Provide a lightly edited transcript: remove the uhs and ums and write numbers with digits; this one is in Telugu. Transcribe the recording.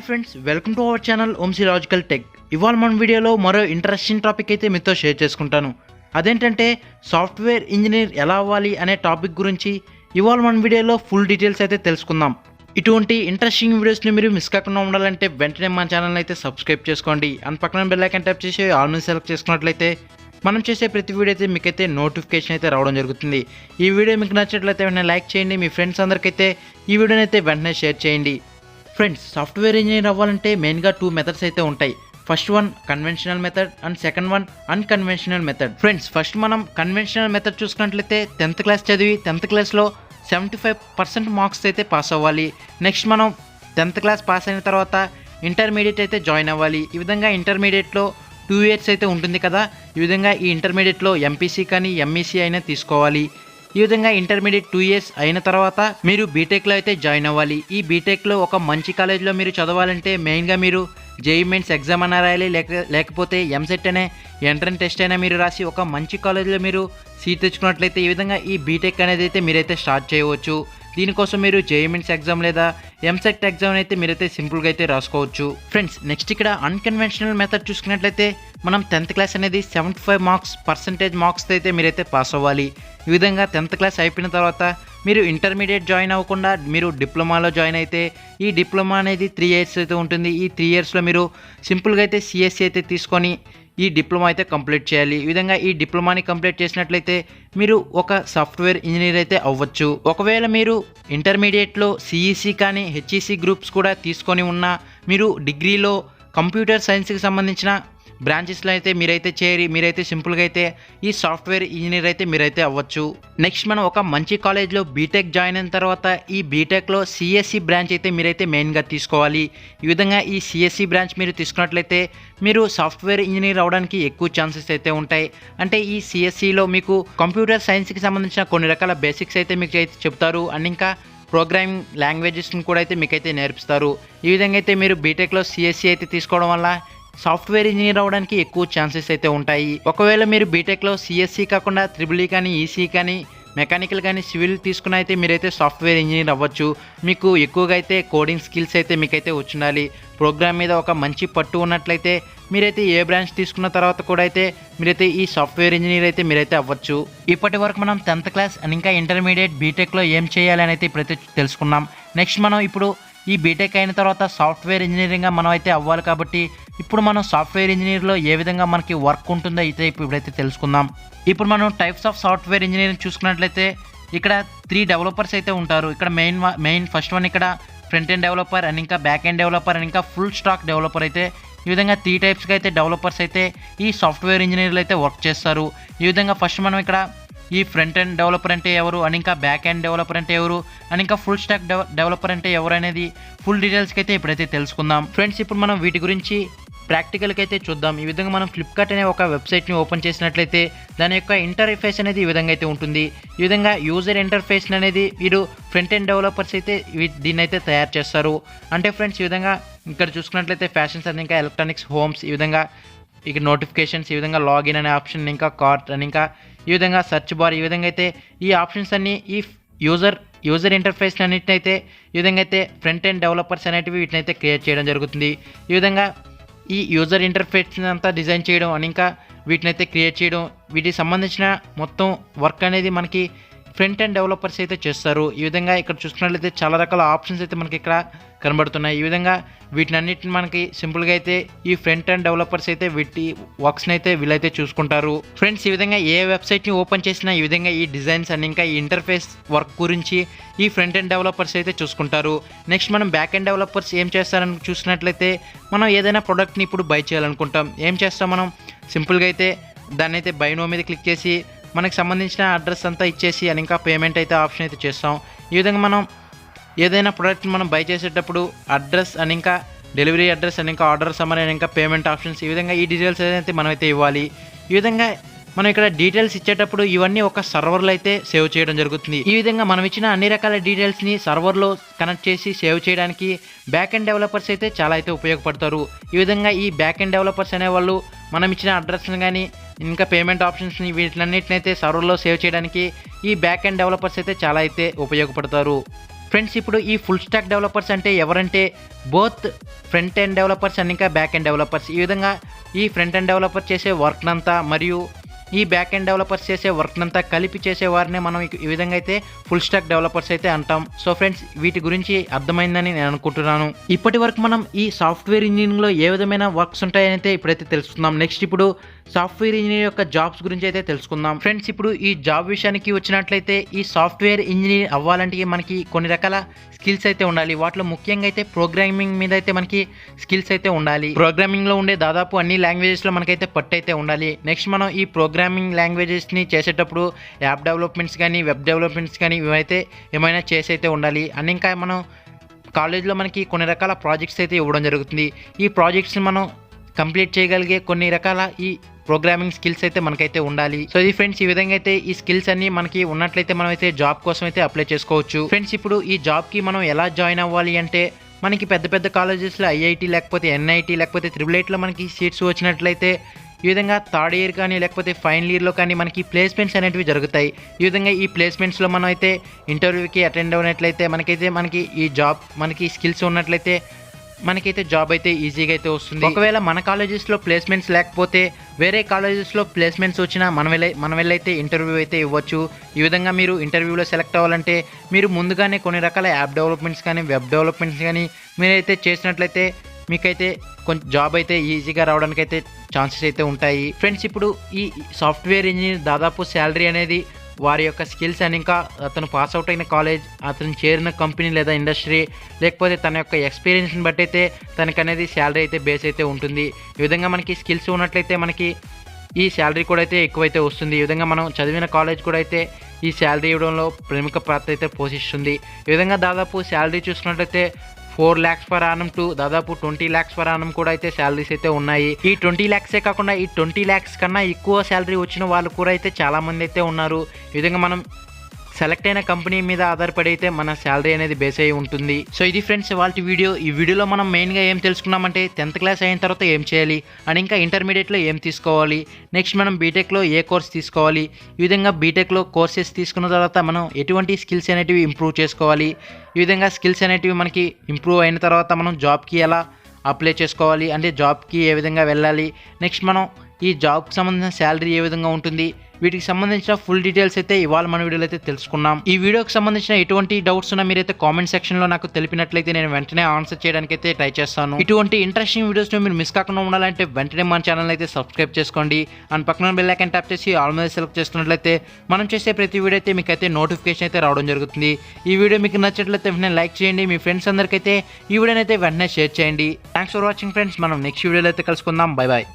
Hi friends, welcome to our channel ఓంసీ లాజికల్ టెక్. ఇవాళ మన వీడియోలో మరో ఇంట్రెస్టింగ్ టాపిక్ అయితే మీతో షేర్ చేసుకుంటాను. అదేంటంటే సాఫ్ట్వేర్ ఇంజనీర్ ఎలా అవ్వాలి అనే టాపిక్ గురించి ఇవాళ మన వీడియోలో ఫుల్ డీటెయిల్స్ అయితే తెలుసుకుందాం. ఇటువంటి ఇంట్రెస్టింగ్ వీడియోస్ని మీరు మిస్ కాకుండా ఉండాలంటే వెంటనే మన ఛానల్ అయితే సబ్స్క్రైబ్ చేసుకోండి. అండ్ పక్కన బెల్ ఐకాన్ ట్యాప్ చేసి ఆల్ మీద సెలెక్ట్ చేసుకున్నట్లయితే మనం చేసే ప్రతి వీడియో అయితే మీకైతే నోటిఫికేషన్ అయితే రావడం జరుగుతుంది. ఈ వీడియో మీకు నచ్చినట్లయితే వెంటనే లైక్ చేయండి, మీ ఫ్రెండ్స్ అందరికైతే ఈ వీడియోని అయితే వెంటనే షేర్ చేయండి. ఫ్రెండ్స్, సాఫ్ట్వేర్ ఇంజనీర్ అవ్వాలంటే మెయిన్గా 2 మెథడ్స్ అయితే ఉంటాయి. First one conventional method and second one unconventional method. Friends, first మనం కన్వెన్షనల్ మెథడ్ చూసుకున్నట్లయితే 10th క్లాస్ చదివి 10th క్లాస్లో 75% మార్క్స్ అయితే పాస్ అవ్వాలి. నెక్స్ట్ మనం 10th క్లాస్ పాస్ అయిన తర్వాత ఇంటర్మీడియట్ అయితే జాయిన్ అవ్వాలి. ఈ విధంగా ఇంటర్మీడియట్లో 2 years అయితే ఉంటుంది కదా. ఈ విధంగా ఈ ఇంటర్మీడియట్లో ఎంపీసీ కానీ ఎంఈసీ అయినా తీసుకోవాలి. ఈ విధంగా ఇంటర్మీడియట్ 2 years అయిన తర్వాత మీరు బీటెక్లో అయితే జాయిన్ అవ్వాలి. ఈ బీటెక్లో ఒక మంచి కాలేజ్లో మీరు చదవాలంటే మెయిన్గా మీరు జేఈఈ మెయిన్స్ ఎగ్జామ్ అయినా రాయాలి, లేకపోతే ఎంసెట్ అనే ఎంట్రన్స్ టెస్ట్ అయినా మీరు రాసి ఒక మంచి కాలేజ్లో మీరు సీట్ తెచ్చుకున్నట్లయితే ఈ విధంగా ఈ బీటెక్ అనేది అయితే మీరైతే స్టార్ట్ చేయవచ్చు. దీనికోసం మీరు జేఈఈ మెయిన్స్ ఎగ్జామ్ లేదా ఎంసెట్ ఎగ్జామ్ అయితే మీరైతే సింపుల్గా అయితే రాసుకోవచ్చు. ఫ్రెండ్స్, నెక్స్ట్ ఇక్కడ అన్కన్వెన్షనల్ మెథడ్ చూసుకున్నట్లయితే మనం 10th క్లాస్ అనేది 75% మార్క్స్ అయితే మీరైతే పాస్ అవ్వాలి. ఈ విధంగా 10th క్లాస్ అయిపోయిన తర్వాత మీరు ఇంటర్మీడియట్ జాయిన్ అవ్వకుండా మీరు డిప్లొమాలో జాయిన్ అయితే ఈ డిప్లొమా అనేది 3 years అయితే ఉంటుంది. ఈ 3 yearsలో మీరు సింపుల్గా అయితే సిఎస్సి అయితే తీసుకొని ఈ డిప్లొమా అయితే కంప్లీట్ చేయాలి. ఈ విధంగా ఈ డిప్లొమాని కంప్లీట్ చేసినట్లయితే మీరు ఒక సాఫ్ట్వేర్ ఇంజనీర్ అయితే అవ్వచ్చు. ఒకవేళ మీరు ఇంటర్మీడియట్లో సిఈసి కానీ హెచ్ఈసి గ్రూప్స్ కూడా తీసుకొని ఉన్నా మీరు డిగ్రీలో కంప్యూటర్ సైన్స్కి సంబంధించిన బ్రాంచెస్లో అయితే మీరైతే చేరి మీరైతే సింపుల్గా అయితే ఈ సాఫ్ట్వేర్ ఇంజనీర్ అయితే మీరైతే అవ్వచ్చు. నెక్స్ట్ మనం ఒక మంచి కాలేజ్లో బీటెక్ జాయిన్ అయిన తర్వాత ఈ బీటెక్లో సిఎస్సి బ్రాంచ్ అయితే మీరైతే మెయిన్గా తీసుకోవాలి. ఈ విధంగా ఈ సిఎస్సి బ్రాంచ్ మీరు తీసుకున్నట్లయితే మీరు సాఫ్ట్వేర్ ఇంజనీర్ అవడానికి ఎక్కువ ఛాన్సెస్ అయితే ఉంటాయి. అంటే ఈ సిఎస్సిలో మీకు కంప్యూటర్ సైన్స్కి సంబంధించిన కొన్ని రకాల బేసిక్స్ అయితే మీకు అయితే చెప్తారు. అండ్ ఇంకా ప్రోగ్రామింగ్ లాంగ్వేజెస్ని కూడా అయితే మీకైతే నేర్పిస్తారు. ఈ విధంగా అయితే మీరు బీటెక్లో సిఎస్సి అయితే తీసుకోవడం వల్ల సాఫ్ట్వేర్ ఇంజనీర్ అవ్వడానికి ఎక్కువ ఛాన్సెస్ అయితే ఉంటాయి. ఒకవేళ మీరు బీటెక్లో సిఎస్సి కాకుండా ట్రిపుల్ ఈ కానీ ఈసీ కానీ మెకానికల్ కానీ సివిల్ తీసుకున్న అయితే మీరైతే సాఫ్ట్వేర్ ఇంజనీర్ అవ్వచ్చు. మీకు ఎక్కువగా అయితే కోడింగ్ స్కిల్స్ అయితే మీకైతే వచ్చుండాలి. ప్రోగ్రామ్ మీద ఒక మంచి పట్టు ఉన్నట్లయితే మీరైతే ఏ బ్రాంచ్ తీసుకున్న తర్వాత కూడా అయితే మీరైతే ఈ సాఫ్ట్వేర్ ఇంజనీర్ అయితే మీరైతే అవ్వచ్చు. ఇప్పటి వరకు మనం 10th క్లాస్ అండ్ ఇంకా ఇంటర్మీడియట్ బీటెక్లో ఏం చేయాలి అని అయితే ఇప్పుడైతే తెలుసుకున్నాం. నెక్స్ట్ మనం ఇప్పుడు ఈ బీటెక్ అయిన తర్వాత సాఫ్ట్వేర్ ఇంజనీరింగ్గా మనం అయితే అవ్వాలి. కాబట్టి ఇప్పుడు మనం సాఫ్ట్వేర్ ఇంజనీర్లో ఏ విధంగా మనకి వర్క్ ఉంటుందో అయితే ఇప్పుడైతే తెలుసుకుందాం. ఇప్పుడు మనం టైప్స్ ఆఫ్ సాఫ్ట్వేర్ ఇంజనీరింగ్ చూసుకున్నట్లయితే ఇక్కడ 3 డెవలపర్స్ అయితే ఉంటారు. ఇక్కడ మెయిన్ ఫస్ట్ వన్ ఇక్కడ ఫ్రంట్ ఎండ్ డెవలపర్ అండ్ ఇంకా బ్యాక్ ఎండ్ డెవలపర్ అండ్ ఇంకా ఫుల్ స్టాక్ డెవలపర్ అయితే ఈ విధంగా 3 typesగా అయితే డెవలపర్స్ అయితే ఈ సాఫ్ట్వేర్ ఇంజనీర్లు అయితే వర్క్ చేస్తారు. ఈ విధంగా ఫస్ట్ మనం ఇక్కడ ఈ ఫ్రంట్ ఎండ్ డెవలపర్ అంటే ఎవరు అండ్ ఇంకా బ్యాక్ ఎండ్ డెవలపర్ అంటే ఎవరు అండ్ ఇంకా ఫుల్ స్టాక్ డెవలపర్ అంటే ఎవరు అనేది ఫుల్ డీటెయిల్స్కి అయితే ఇప్పుడైతే తెలుసుకుందాం. ఫ్రెండ్స్, ఇప్పుడు మనం వీటి గురించి ప్రాక్టికల్కి అయితే చూద్దాం. ఈ విధంగా మనం ఫ్లిప్కార్ట్ అనే ఒక వెబ్సైట్ని ఓపెన్ చేసినట్లయితే దాని యొక్క ఇంటర్ఫేస్ అనేది ఈ విధంగా అయితే ఉంటుంది. ఈ విధంగా యూజర్ ఇంటర్ఫేస్ అనేది వీరు ఫ్రంట్ ఎండ్ డెవలపర్స్ అయితే దీన్ని అయితే తయారు చేస్తారు. అంటే ఫ్రెండ్స్, ఈ విధంగా ఇక్కడ చూసుకున్నట్లయితే ఫ్యాషన్స్ అండ్ ఇంకా ఎలక్ట్రానిక్స్, హోమ్స్, ఈ విధంగా ఇక నోటిఫికేషన్స్, ఈ విధంగా లాగిన్ అనే ఆప్షన్, ఇంకా కార్ట్ అండ్ ఇంకా ఈ విధంగా సెర్చ్ బార్, ఈ విధంగా అయితే ఈ ఆప్షన్స్ అన్నీ ఈ యూజర్ ఇంటర్ఫేస్ అన్నిటిని అయితే ఈ విధంగా అయితే ఫ్రంట్ ఎండ్ డెవలపర్స్ అనేటివి వీటిని అయితే క్రియేట్ చేయడం జరుగుతుంది. ఈ విధంగా ఈ యూజర్ ఇంటర్ఫేస్ అంతా డిజైన్ చేయడం అండ్ ఇంకా వీటిని అయితే క్రియేట్ చేయడం, వీటికి సంబంధించిన మొత్తం వర్క్ అనేది మనకి ఫ్రంట్ ఎండ్ డెవలపర్స్ అయితే చేస్తారు. ఈ విధంగా ఇక్కడ చూసుకున్నట్లయితే చాలా రకాల ఆప్షన్స్ అయితే మనకి ఇక్కడ కనబడుతున్నాయి. ఈ విధంగా వీటిని అన్నిటిని మనకి సింపుల్గా అయితే ఈ ఫ్రంట్ ఎండ్ డెవలపర్స్ అయితే వీటి వర్క్స్ని అయితే వీళ్ళైతే చూసుకుంటారు. ఫ్రెండ్స్, ఈ విధంగా ఏ వెబ్సైట్ని ఓపెన్ చేసినా ఈ విధంగా ఈ డిజైన్స్ అండ్ ఇంకా ఈ ఇంటర్ఫేస్ వర్క్ గురించి ఈ ఫ్రంట్ ఎండ్ డెవలపర్స్ అయితే చూసుకుంటారు. నెక్స్ట్ మనం బ్యాక్ ఎండ్ డెవలపర్స్ ఏం చేస్తారని చూసినట్లయితే మనం ఏదైనా ప్రోడక్ట్ని ఇప్పుడు బై చేయాలనుకుంటాం. ఏం చేస్తాం, మనం సింపుల్గా అయితే దాన్ని అయితే బై నో మీద క్లిక్ చేసి మనకు సంబంధించిన అడ్రస్ అంతా ఇచ్చేసి అని ఇంకా పేమెంట్ అయితే ఆప్షన్ అయితే చేస్తాం. ఈ విధంగా మనం ఏదైనా ప్రోడక్ట్ని మనం బై చేసేటప్పుడు అడ్రస్ అని ఇంకా డెలివరీ అడ్రస్ అని ఇంకా ఆర్డర్ సమ్మరీ అని ఇంకా పేమెంట్ ఆప్షన్స్, ఈ విధంగా ఈ డీటెయిల్స్ అయితే మనం అయితే ఇవ్వాలి. ఈ విధంగా మనం ఇక్కడ డీటెయిల్స్ ఇచ్చేటప్పుడు ఇవన్నీ ఒక సర్వర్లో అయితే సేవ్ చేయడం జరుగుతుంది. ఈ విధంగా మనం ఇచ్చిన అన్ని రకాల డీటెయిల్స్ని సర్వర్లో కనెక్ట్ చేసి సేవ్ చేయడానికి బ్యాక్ ఎండ్ డెవలపర్స్ అయితే చాలా అయితే ఉపయోగపడతారు. ఈ విధంగా ఈ బ్యాక్ ఎండ్ డెవలపర్స్ అనేవాళ్ళు మనం ఇచ్చిన అడ్రస్ని కానీ ఇంకా పేమెంట్ ఆప్షన్స్ని వీటిలన్నిటిని అయితే సర్వర్లో సేవ్ చేయడానికి ఈ బ్యాక్ ఎండ్ డెవలపర్స్ అయితే చాలా అయితే ఉపయోగపడతారు. ఫ్రెండ్స్ ఇప్పుడు ఈ ఫుల్ స్టాక్ డెవలపర్స్ అంటే ఎవరంటే both front end developers and ఇంకా బ్యాక్ ఎండ్ డెవలపర్స్. ఈ విధంగా ఈ ఫ్రంట్ ఎండ్ డెవలపర్ చేసే వర్క్నంతా మరియు ఈ బ్యాక్ ఎండ్ డెవలపర్స్ చేసే వర్క్నంతా కలిపి చేసేవారినే మనం ఈ విధంగా అయితే ఫుల్ స్టాక్ డెవలపర్స్ అయితే అంటాం. సో ఫ్రెండ్స్ వీటి గురించి అర్థమైందని నేను అనుకుంటున్నాను. ఇప్పటి వరకు మనం ఈ సాఫ్ట్వేర్ ఇంజనీరింగ్లో ఏ విధమైన వర్క్స్ ఉంటాయని అయితే ఇప్పుడైతే తెలుసుకుందాం. నెక్స్ట్ ఇప్పుడు సాఫ్ట్వేర్ ఇంజనీర్ యొక్క జాబ్స్ గురించి అయితే తెలుసుకుందాం. ఫ్రెండ్స్ ఇప్పుడు ఈ జాబ్ విషయానికి వచ్చినట్లయితే ఈ సాఫ్ట్వేర్ ఇంజనీర్ అవ్వాలంటే మనకి కొన్ని రకాల స్కిల్స్ అయితే ఉండాలి. వాటిలో ముఖ్యంగా అయితే ప్రోగ్రామింగ్ మీద అయితే మనకి స్కిల్స్ అయితే ఉండాలి. ప్రోగ్రామింగ్లో ఉండే దాదాపు అన్ని లాంగ్వేజెస్లో మనకైతే పట్టు అయితే ఉండాలి. నెక్స్ట్ మనం ఈ ప్రోగ్రామింగ్ లాంగ్వేజెస్ని చేసేటప్పుడు యాప్ డెవలప్మెంట్స్ కానీ వెబ్ డెవలప్మెంట్స్ కానీ ఇవైతే ఏమైనా చేసి అయితే ఉండాలి. అండ్ ఇంకా మనం కాలేజ్లో మనకి కొన్ని రకాల ప్రాజెక్ట్స్ అయితే ఇవ్వడం జరుగుతుంది. ఈ ప్రాజెక్ట్స్ని మనం కంప్లీట్ చేయగలిగే కొన్ని రకాల ఈ ప్రోగ్రామింగ్ స్కిల్స్ అయితే మనకైతే ఉండాలి. సో ఇది ఫ్రెండ్స్ ఈ విధంగా అయితే ఈ స్కిల్స్ అన్ని మనకి ఉన్నట్లయితే మనం అయితే జాబ్ కోసం అయితే అప్లై చేసుకోవచ్చు. ఫ్రెండ్స్ ఇప్పుడు ఈ జాబ్కి మనం ఎలా జాయిన్ అవ్వాలి అంటే మనకి పెద్ద పెద్ద కాలేజెస్లో ఐఐటి లేకపోతే ఎన్ఐటి లేకపోతే త్రిబుల్8లో మనకి సీట్స్ వచ్చినట్లయితే ఈ విధంగా థర్డ్ ఇయర్ కానీ లేకపోతే ఫైనల్ ఇయర్లో కానీ మనకి ప్లేస్మెంట్స్ అనేటివి జరుగుతాయి. ఈ విధంగా ఈ ప్లేస్మెంట్స్లో మనం అయితే ఇంటర్వ్యూకి అటెండ్ అయినట్లయితే మనకి ఈ జాబ్ మనకి స్కిల్స్ ఉన్నట్లయితే మనకైతే జాబ్ అయితే ఈజీగా అయితే వస్తుంది. ఒకవేళ మన కాలేజెస్లో ప్లేస్మెంట్స్ లేకపోతే వేరే కాలేజెస్లో ప్లేస్మెంట్స్ వచ్చినా మనం వెళ్ళైతే ఇంటర్వ్యూ అయితే ఇవ్వచ్చు. ఈ విధంగా మీరు ఇంటర్వ్యూలో సెలెక్ట్ అవ్వాలంటే మీరు ముందుగానే కొన్ని రకాల యాప్ డెవలప్మెంట్స్ కానీ వెబ్ డెవలప్మెంట్స్ కానీ మీరైతే చేసినట్లయితే మీకైతే కొంచెం జాబ్ అయితే ఈజీగా రావడానికి అయితే ఛాన్సెస్ అయితే ఉంటాయి. ఫ్రెండ్స్ ఇప్పుడు ఈ సాఫ్ట్వేర్ ఇంజనీర్ దాదాపు శాలరీ అనేది వారి యొక్క స్కిల్స్ అని ఇంకా అతను పాస్ అవుట్ అయిన కాలేజ్, అతను చేరిన కంపెనీ లేదా ఇండస్ట్రీ లేకపోతే తన యొక్క ఎక్స్పీరియన్స్ని బట్టి అయితే తనకనేది శాలరీ అయితే బేస్ అయితే ఉంటుంది. ఈ విధంగా మనకి స్కిల్స్ ఉన్నట్లయితే మనకి ఈ శాలరీ కూడా అయితే ఎక్కువైతే వస్తుంది. ఈ విధంగా మనం చదివిన కాలేజ్ కూడా అయితే ఈ శాలరీ ఇవ్వడంలో ప్రముఖ పాత్ర అయితే పోషిస్తుంది. ఈ విధంగా దాదాపు శాలరీ చూసుకున్నట్లయితే 4 lakhs per annum టు దాదాపు 20 lakhs per annum కూడా అయితే శాలరీస్ అయితే ఉన్నాయి. ఈ 20 lakhs కాకుండా ఈ 20 lakhs కన్నా ఎక్కువ శాలరీ వచ్చిన వాళ్ళు కూడా అయితే చాలామంది అయితే ఉన్నారు. ఈ విధంగా మనం సెలెక్ట్ అయిన కంపెనీ మీద ఆధారపడి అయితే మన శాలరీ అనేది బేస్ అయి ఉంటుంది. సో ఇది ఫ్రెండ్స్ వాళ్ళ వీడియో. ఈ వీడియోలో మనం మెయిన్గా ఏం తెలుసుకున్నామంటే 10th క్లాస్ అయిన తర్వాత ఏం చేయాలి అండ్ ఇంకా ఇంటర్మీడియట్లో ఏం తీసుకోవాలి, నెక్స్ట్ మనం బీటెక్లో ఏ కోర్స్ తీసుకోవాలి, ఈ విధంగా బీటెక్లో కోర్సెస్ తీసుకున్న తర్వాత మనం ఎటువంటి స్కిల్స్ అనేటివి ఇంప్రూవ్ చేసుకోవాలి, ఈ విధంగా స్కిల్స్ అనేటివి మనకి ఇంప్రూవ్ అయిన తర్వాత మనం జాబ్కి ఎలా అప్లై చేసుకోవాలి, అంటే జాబ్కి ఏ విధంగా వెళ్ళాలి, నెక్స్ట్ మనం ఈ జాబ్కి సంబంధించిన శాలరీ ఏ విధంగా ఉంటుంది, వీటికి సంబంధించిన ఫుల్ డీటెయిల్స్ అయితే ఇవాళ మన వీడియోలో అయితే తెలుసుకున్నాం. ఈ వీడియోకి సంబంధించిన ఎటువంటి డౌట్స్ ఉన్నా మీరైతే కామెంట్ సెక్షన్లో నాకు తెలిపినట్లయితే నేను వెంటనే ఆన్సర్ చేయడానికి అయితే ట్రై చేస్తాను. ఇటువంటి ఇంట్రెస్టింగ్ వీడియోస్ని మీరు మిస్ కాకుండా ఉండాలంటే వెంటనే మన ఛానల్ అయితే సబ్స్క్రైబ్ చేసుకోండి అండ్ పక్కన బెల్ ఐకాన్ ట్యాప్ చేసి ఆల్ మీద సెలెక్ట్ చేసుకున్నట్లయితే మనం చేసే ప్రతి వీడియో అయితే మీకు అయితే నోటిఫికేషన్ అయితే రావడం జరుగుతుంది. ఈ వీడియో మీకు నచ్చినట్లయితే వెంటనే లైక్ చేయండి, మీ ఫ్రెండ్స్ అందరికైతే ఈ వీడియోని అయితే వెంటనే షేర్ చేయండి. Thanks for watching friends. మనం నెక్స్ట్ వీడియోలో అయితే కలుసుకుందాం. Bye bye.